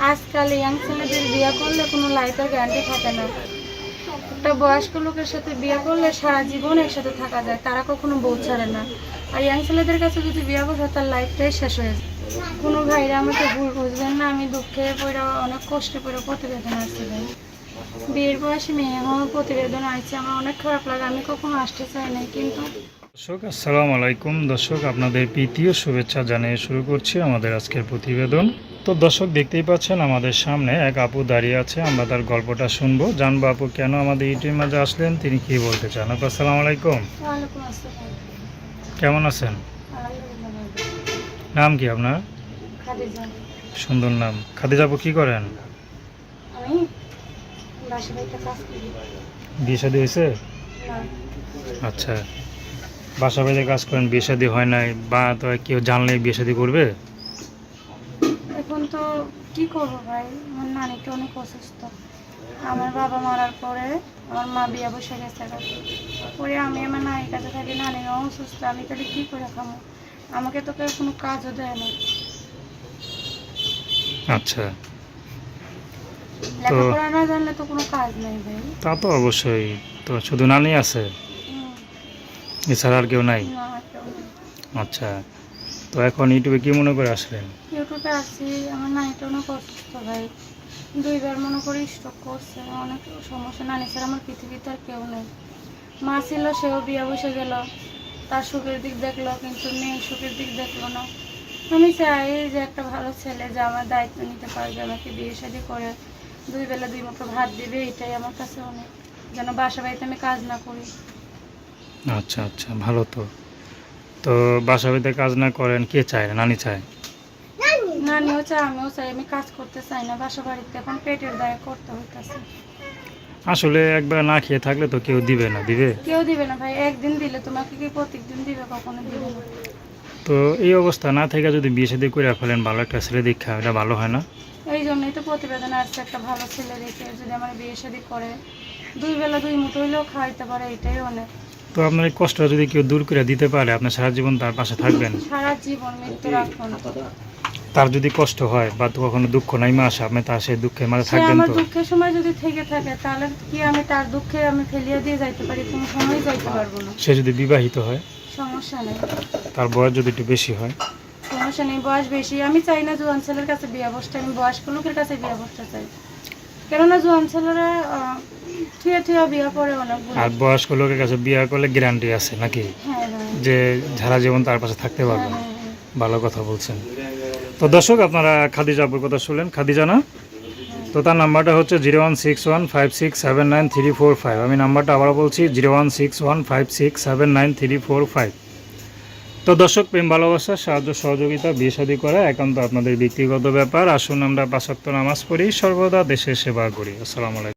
আজকাল ইয়াং ছেলেদের বিয়ে করলে কোনো লাইফের গ্যারান্টি থাকে না। একটা বয়স্ক লোকের সাথে বিয়ে করলে সারা জীবন একসাথে থাকা যায়, তারা কখনো বউ ছাড়ে না। আর ইয়াং ছেলেদের কাছে যদি বিয়ে বসে তার লাইফটাই শেষ হয়ে যায়। কোনো ভাইরা আমাকে ভুল বুঝবেন না, আমি দুঃখে পড়ে অনেক কষ্টে পড়ে প্রতিবেদন আসছি ভাই। বিয়ের বয়সে মেয়ে হওয়ার প্রতিবেদন আসছে, আমার অনেক খারাপ লাগে। আমি কখনো আসতে চাই নাই, কিন্তু দর্শক আসসালামু আলাইকুম। দর্শক আপনাদের প্রীতীয় শুভেচ্ছা জানিয়ে শুরু করছি আমাদের আজকের প্রতিবেদন। তো দর্শক দেখতেই পাচ্ছেন আমাদের সামনে এক আপু দাঁড়িয়ে আছে, আমরা তার গল্পটা শুনবো, জানবো আপু কেন আমাদের ইউটিউবের মাঝে আসলেন, তিনি কি বলতে চান। আপু আসসালামু আলাইকুম, ওয়ালাইকুম আসসালাম। কেমন আছেন? আলহামদুলিল্লাহ ভালো। নাম কি আপনার? খাদিজা। সুন্দর নাম। খাদিজা আপু কি করেন? আমি বাসা বাড়িতে কাজ করি। বিয়ে শাদী হয়েছে? না। আচ্ছা, বাসা বাড়িতে কাজ করেন, বিয়ে শাদী হয় নাই, বা তো কেউ জানলে বিয়ে শাদী করবে? এখন তো কি করবো ভাই, আমার নানিটা অনেক অসুস্থ। আমার বাবা মারার পরে আমার মা বিয়ে বসে গেছে, পরে আমি আমার নানির কাছে থাকি। নানির অসুস্থ, আমি তাহলে কি করে খাবো? আমাকে তো কেউ কোনো কাজও দেয় না। আচ্ছা, লেখাপড়া না জানলে তো কোনো কাজ নেই ভাই। তা তো অবশ্যই। তো শুধু নানি আছে, এছাড়া আর কেউ নাই? না, কেউ নেই। আচ্ছা, তো এখন ইউটিউবে কি মনে করে আসলেন? ইউটিউবে আসছি, আমার নানিটা অনেক অসুস্থ ভাই। 2বার মনে করি স্ট্রোক করছে, অনেক সমস্যা। নানি ছাড়া আমার পৃথিবীতে আর কেউ নেই। মা ছিল, সেও বিয়ে বসে গেল, তার সুখের দিক দেখলো, কিন্তু মেয়ের সুখের দিক দেখলো না। আমি চাই যে একটা ভালো ছেলে যে আমার দায়িত্ব নিতে পারবে, আমাকে বিয়ে শাদী করে 2 বেলা 2 মুঠো ভাত দিবে, এটাই আমার কাছে অনেক। যেন বাসা বাড়িতে আমি কাজ না করি। আচ্ছা আচ্ছা, ভালো তো। তো বাসা বাড়িতে কাজ না করেন, কে চায়? নানি চায়? নানিও চাই, আমিও চাই। আমি কাজ করতে চাই না বাসা বাড়িতে, এখন পেটের দায়ে করতে হইতেছে। আসলে একবার না খেয়ে থাকলে তো কেউ দিবে না, দিবে? কেউ দিবে না ভাই, একদিন দিলে তোমাকে কি প্রত্যেকদিন দিবে? কখনো দিবে না। তো এই অবস্থা না থেকে যদি বিয়ে শাদী করে ফেলেন, ভালো একটা ছেলে দীক্ষা, এটা ভালো হয় না? এই জন্যই তো প্রতিবেদন আসছে, একটা ভালো ছেলে দেখে যদি আমার বিয়ে শাদী করে 2 বেলা 2 মুঠো হইলেও খাইতে পারে, এটাই অনেক। তো আপনার এই কষ্টটা যদি কেউ দূর করে দিতে পারে, আপনি সারা জীবন তার পাশে থাকবেন? সারা জীবন, মৃত্যুর আগ পর্যন্ত। তার যদি কষ্ট হয় বা তো কখনো দুঃখ নাইমা আসে, আপনি তার সেই দুঃখের মাঝে সে থাকবেন আমার তো? দুঃখের সময় যদি থেকে থাকে, তাহলে কি আমি তার দুঃখে আমি ফেলিয়ে দিয়ে যাইতে পারি? কোনো সময় যাইতে পারবো না। সে যদি বিবাহিত হয়, সমস্যা নেই। তার বয়স যদি একটু বেশি হয়? সমস্যা নেই, বয়স বেশি। আমি চাই না জোয়ান ছেলের কাছে বিয়ে বসতে, আমি বয়স্ক লোকের কাছে বিয়ে বসতে চাই। কেননা জোয়ান ছেলেরা থুয়ে থুয়ে বিয়ে করে অনেকগুলো। আর বয়স্ক লোকের কাছে বিয়ে করলে গ্যারান্টি আছে নাকি, হ্যাঁ হ্যাঁ যে সারা জীবন তার পাশে থাকতে হ্যাঁ পারবেন? হ্যাঁ হ্যাঁ। ভালো কথা বলছেন। তো দর্শক আপনারা খাদিজা আপুর কথা শুনলেন, খাদিজা না? তো তার নাম্বারটা হচ্ছে 01615679345। আমি নাম্বারটা আবার বলছি, 01615679345। তো দর্শক, প্রেম ভালোবাসা, সাহায্য সহযোগিতা, বিয়ে শাদী করা একান্ত আপনাদের ব্যক্তিগত ব্যাপার। আসুন আমরা 5 ওয়াক্ত নামাজ পড়ি, সর্বদা দেশের সেবা করি। আসসালামু আলাইকুম।